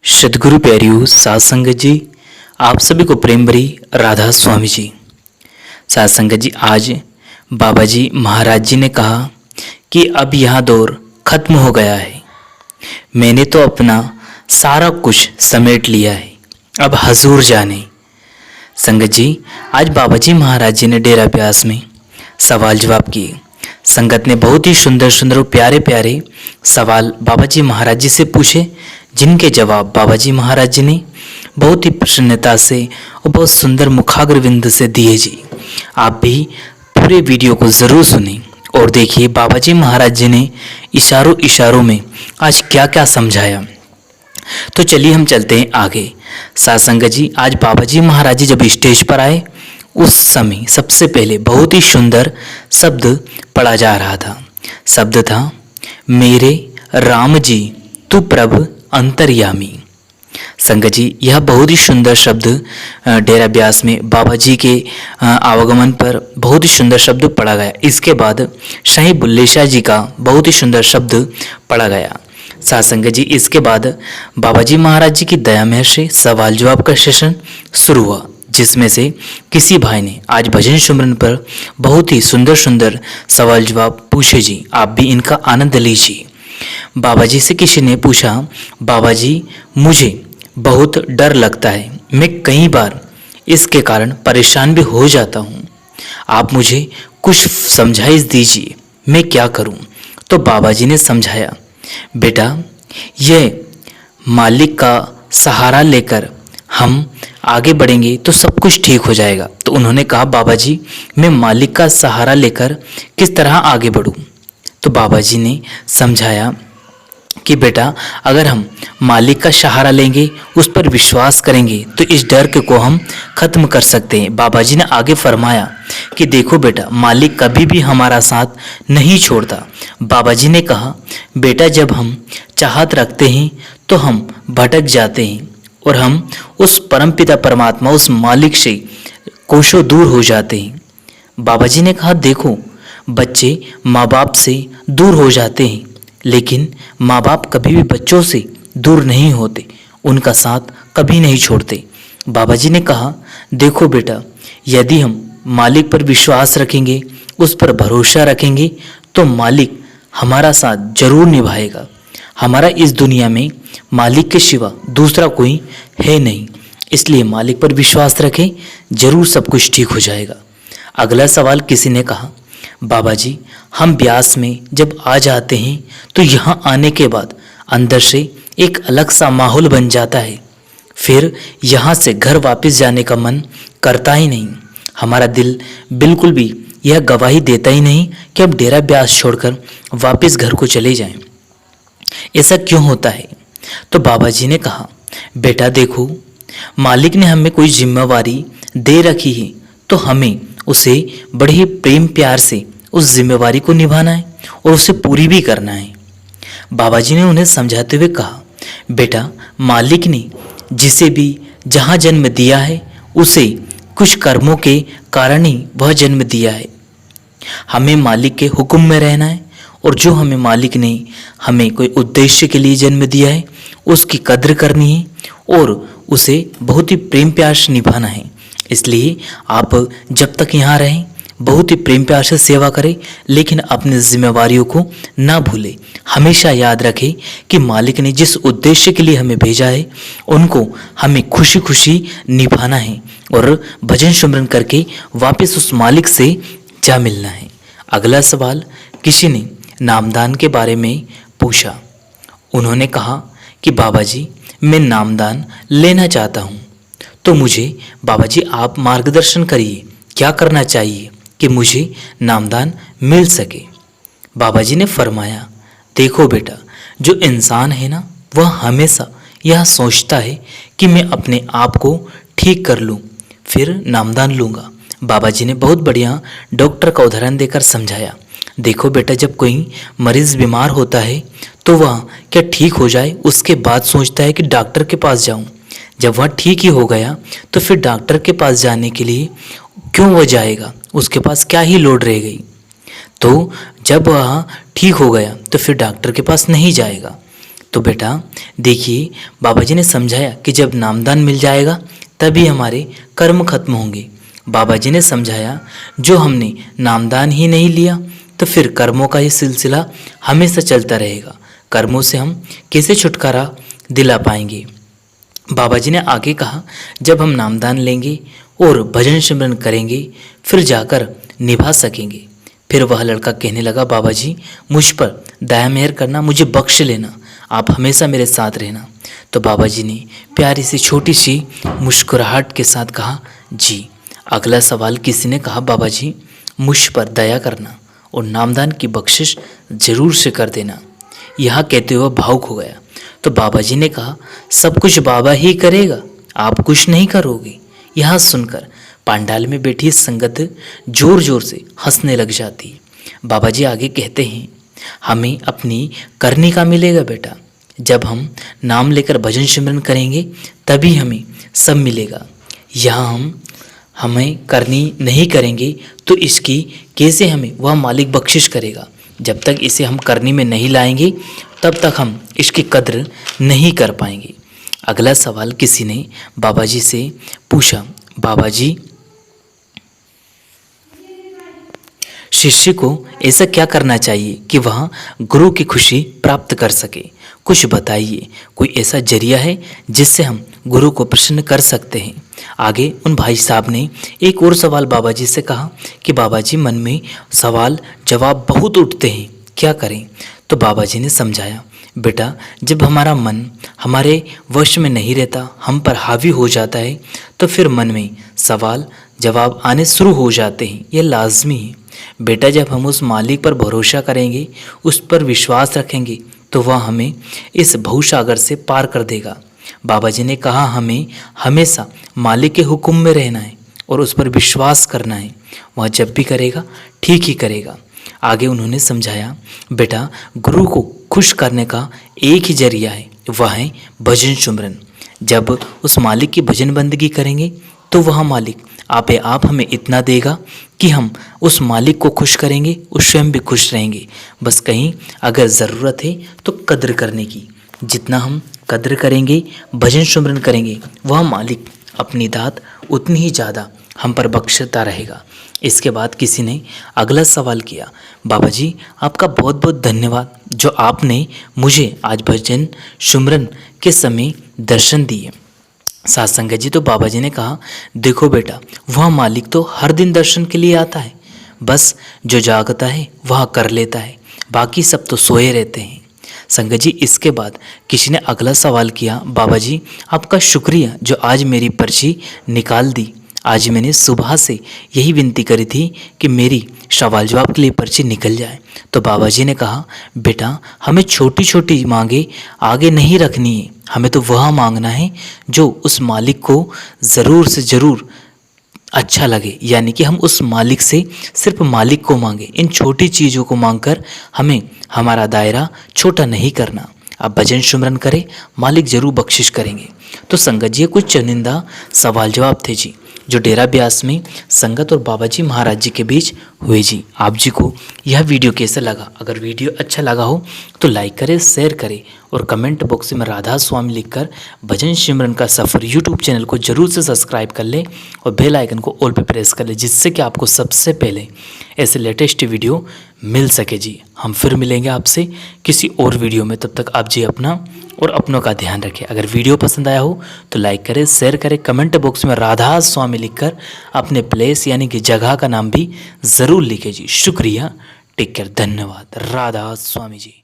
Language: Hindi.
सदगुरु प्यारियों साध संगत जी, आप सभी को प्रेम भरी राधा स्वामी जी। साध संगत जी, आज बाबा जी महाराज जी ने कहा कि अब यह दौर खत्म हो गया है। मैंने तो अपना सारा कुछ समेट लिया है, अब हजूर जाने। संगत जी, आज बाबा जी महाराज जी ने डेरा ब्यास में सवाल जवाब किए। संगत ने बहुत ही सुंदर सुंदर और प्यारे प्यारे सवाल बाबा जी महाराज जी से पूछे, जिनके जवाब बाबा जी महाराज जी ने बहुत ही प्रसन्नता से और बहुत सुंदर मुखाग्रविंद से दिए जी। आप भी पूरे वीडियो को ज़रूर सुनें और देखिए बाबा जी महाराज जी ने इशारों इशारों में आज क्या क्या समझाया। तो चलिए हम चलते हैं आगे। साध संगत जी, आज बाबा जी महाराज जी जब स्टेज पर आए उस समय सबसे पहले बहुत ही सुंदर शब्द पढ़ा जा रहा था। शब्द था, मेरे राम जी तू प्रभ अंतर्यामी। संगत जी, यह बहुत ही सुंदर शब्द डेरा ब्यास में बाबा जी के आवागमन पर बहुत ही सुंदर शब्द पढ़ा गया। इसके बाद शाही बुल्ले शाह जी का बहुत ही सुंदर शब्द पढ़ा गया। साध संगत जी, इसके बाद बाबा जी महाराज जी की दया मेहर से सवाल जवाब का सेशन शुरू हुआ, जिसमें से किसी भाई ने आज भजन सुमरन पर बहुत ही सुंदर सुंदर सवाल जवाब पूछे जी। आप भी इनका आनंद लीजिए। बाबा जी से किसी ने पूछा, बाबा जी मुझे बहुत डर लगता है, मैं कई बार इसके कारण परेशान भी हो जाता हूँ, आप मुझे कुछ समझाइश दीजिए, मैं क्या करूँ। तो बाबा जी ने समझाया, बेटा ये मालिक का सहारा लेकर हम आगे बढ़ेंगे तो सब कुछ ठीक हो जाएगा। तो उन्होंने कहा, बाबा जी मैं मालिक का सहारा लेकर किस तरह आगे बढ़ूं। तो बाबा जी ने समझाया कि बेटा अगर हम मालिक का सहारा लेंगे, उस पर विश्वास करेंगे तो इस डर को हम खत्म कर सकते हैं। बाबा जी ने आगे फरमाया कि देखो बेटा, मालिक कभी भी हमारा साथ नहीं छोड़ता। बाबा जी ने कहा, बेटा जब हम चाहत रखते हैं तो हम भटक जाते हैं और हम उस परमपिता परमात्मा, उस मालिक से कोसों दूर हो जाते हैं। बाबा जी ने कहा, देखो बच्चे माँ बाप से दूर हो जाते हैं, लेकिन माँ बाप कभी भी बच्चों से दूर नहीं होते, उनका साथ कभी नहीं छोड़ते। बाबा जी ने कहा, देखो बेटा यदि हम मालिक पर विश्वास रखेंगे, उस पर भरोसा रखेंगे तो मालिक हमारा साथ जरूर निभाएगा। हमारा इस दुनिया में मालिक के सिवा दूसरा कोई है नहीं, इसलिए मालिक पर विश्वास रखें, जरूर सब कुछ ठीक हो जाएगा। अगला सवाल किसी ने कहा, बाबा जी हम ब्यास में जब आ जाते हैं तो यहाँ आने के बाद अंदर से एक अलग सा माहौल बन जाता है, फिर यहाँ से घर वापस जाने का मन करता ही नहीं। हमारा दिल बिल्कुल भी यह गवाही देता ही नहीं कि अब डेरा ब्यास छोड़कर वापस घर को चले जाएं। ऐसा क्यों होता है। तो बाबा जी ने कहा, बेटा देखो मालिक ने हमें कोई जिम्मेवारी दे रखी है तो हमें उसे बड़े ही प्रेम प्यार से उस जिम्मेवारी को निभाना है और उसे पूरी भी करना है। बाबा जी ने उन्हें समझाते हुए कहा, बेटा मालिक ने जिसे भी जहाँ जन्म दिया है उसे कुछ कर्मों के कारण ही वह जन्म दिया है। हमें मालिक के हुक्म में रहना है और जो हमें मालिक ने हमें कोई उद्देश्य के लिए जन्म दिया है उसकी कद्र करनी है और उसे बहुत ही प्रेम प्यार से निभाना है। इसलिए आप जब तक यहाँ रहें बहुत ही प्रेम प्यार से सेवा करें, लेकिन अपनी जिम्मेवारियों को ना भूलें। हमेशा याद रखें कि मालिक ने जिस उद्देश्य के लिए हमें भेजा है उनको हमें खुशी खुशी निभाना है और भजन सुमरन करके वापस उस मालिक से जा मिलना है। अगला सवाल किसी ने नामदान के बारे में पूछा। उन्होंने कहा कि बाबा जी मैं नामदान लेना चाहता हूँ, तो मुझे बाबा जी आप मार्गदर्शन करिए, क्या करना चाहिए कि मुझे नामदान मिल सके। बाबा जी ने फरमाया, देखो बेटा जो इंसान है ना वह हमेशा यह सोचता है कि मैं अपने आप को ठीक कर लूँ फिर नामदान लूँगा। बाबा जी ने बहुत बढ़िया डॉक्टर का उदाहरण देकर समझाया, देखो बेटा जब कोई मरीज़ बीमार होता है तो वह क्या ठीक हो जाए उसके बाद सोचता है कि डॉक्टर के पास जाऊं। जब वह ठीक ही हो गया तो फिर डॉक्टर के पास जाने के लिए क्यों वह जाएगा, उसके पास क्या ही लोड रह गई। तो जब वह ठीक हो गया तो फिर डॉक्टर के पास नहीं जाएगा। तो बेटा देखिए, बाबा जी ने समझाया कि जब नामदान मिल जाएगा तभी हमारे कर्म खत्म होंगे। बाबा जी ने समझाया जो हमने नामदान ही नहीं लिया तो फिर कर्मों का ये सिलसिला हमेशा चलता रहेगा। कर्मों से हम कैसे छुटकारा दिला पाएंगे। बाबा जी ने आगे कहा जब हम नामदान लेंगे और भजन सिमरन करेंगे फिर जाकर निभा सकेंगे। फिर वह लड़का कहने लगा, बाबा जी मुझ पर दया मेहर करना, मुझे बख्श लेना, आप हमेशा मेरे साथ रहना। तो बाबा जी ने प्यारी सी छोटी सी मुस्कुराहट के साथ कहा, जी। अगला सवाल किसी ने कहा, बाबा जी मुझ पर दया करना और नामदान की बख्शिश जरूर से कर देना। यह कहते हुए भावुक हो गया। तो बाबा जी ने कहा, सब कुछ बाबा ही करेगा, आप कुछ नहीं करोगे। यह सुनकर पांडाल में बैठी संगत जोर जोर से हंसने लग जाती। बाबा जी आगे कहते हैं, हमें अपनी करनी का मिलेगा बेटा। जब हम नाम लेकर भजन सिमरन करेंगे तभी हमें सब मिलेगा। यहाँ हमें करनी नहीं करेंगे तो इसकी कैसे हमें वह मालिक बख्शिश करेगा। जब तक इसे हम करनी में नहीं लाएंगे तब तक हम इसकी कद्र नहीं कर पाएंगे। अगला सवाल किसी ने बाबा जी से पूछा, बाबा जी शिष्य को ऐसा क्या करना चाहिए कि वह गुरु की खुशी प्राप्त कर सके, कुछ बताइए। कोई ऐसा जरिया है जिससे हम गुरु को प्रसन्न कर सकते हैं। आगे उन भाई साहब ने एक और सवाल बाबा जी से कहा कि बाबा जी मन में सवाल जवाब बहुत उठते हैं, क्या करें। तो बाबा जी ने समझाया, बेटा जब हमारा मन हमारे वश में नहीं रहता, हम पर हावी हो जाता है तो फिर मन में सवाल जवाब आने शुरू हो जाते हैं। यह लाजमी है बेटा। जब हम उस मालिक पर भरोसा करेंगे, उस पर विश्वास रखेंगे तो वह हमें इस भवसागर से पार कर देगा। बाबा जी ने कहा हमें हमेशा मालिक के हुक्म में रहना है और उस पर विश्वास करना है। वह जब भी करेगा ठीक ही करेगा। आगे उन्होंने समझाया, बेटा गुरु को खुश करने का एक ही जरिया है, वह है भजन सिमरन। जब उस मालिक की भजन बंदगी करेंगे तो वह मालिक आपे आप हमें इतना देगा कि हम उस मालिक को खुश करेंगे, उस स्वयं भी खुश रहेंगे। बस कहीं अगर ज़रूरत है तो कद्र करने की, जितना हम कद्र करेंगे, भजन सिमरन करेंगे, वह मालिक अपनी दात उतनी ही ज़्यादा हम पर बख्शता रहेगा। इसके बाद किसी ने अगला सवाल किया, बाबा जी आपका बहुत बहुत धन्यवाद जो आपने मुझे आज भजन सिमरन के समय दर्शन दिए। साथ संगत जी, तो बाबा जी ने कहा, देखो बेटा वह मालिक तो हर दिन दर्शन के लिए आता है, बस जो जागता है वह कर लेता है, बाकी सब तो सोए रहते हैं। संगत जी इसके बाद किसी ने अगला सवाल किया, बाबा जी आपका शुक्रिया जो आज मेरी पर्ची निकाल दी। आज मैंने सुबह से यही विनती करी थी कि मेरी सवाल जवाब के लिए पर्ची निकल जाए। तो बाबा जी ने कहा, बेटा हमें छोटी छोटी मांगे आगे नहीं रखनी है, हमें तो वह मांगना है जो उस मालिक को ज़रूर से ज़रूर अच्छा लगे। यानी कि हम उस मालिक से सिर्फ मालिक को मांगे, इन छोटी चीज़ों को मांगकर हमें हमारा दायरा छोटा नहीं करना। आप भजन सिमरन करें, मालिक जरूर बख्शिश करेंगे। तो संगत जी कुछ चुनिंदा सवाल जवाब थे जी जो डेरा ब्यास में संगत और बाबा जी महाराज जी के बीच हुए जी। आप जी को यह वीडियो कैसा लगा? अगर वीडियो अच्छा लगा हो तो लाइक करें, शेयर करें और कमेंट बॉक्स में राधा स्वामी लिखकर भजन सिमरन का सफ़र यूट्यूब चैनल को जरूर से सब्सक्राइब कर लें और बेल आइकन को ऑल पे प्रेस कर लें, जिससे कि आपको सबसे पहले ऐसे लेटेस्ट वीडियो मिल सके जी। हम फिर मिलेंगे आपसे किसी और वीडियो में, तब तक आप जी अपना और अपनों का ध्यान रखें। अगर वीडियो पसंद आया हो तो लाइक करें, शेयर करें, कमेंट बॉक्स में राधा स्वामी लिखकर अपने प्लेस यानी कि जगह का नाम भी ज़रूर लिखें जी। शुक्रिया, टेक केयर, धन्यवाद, राधा स्वामी जी।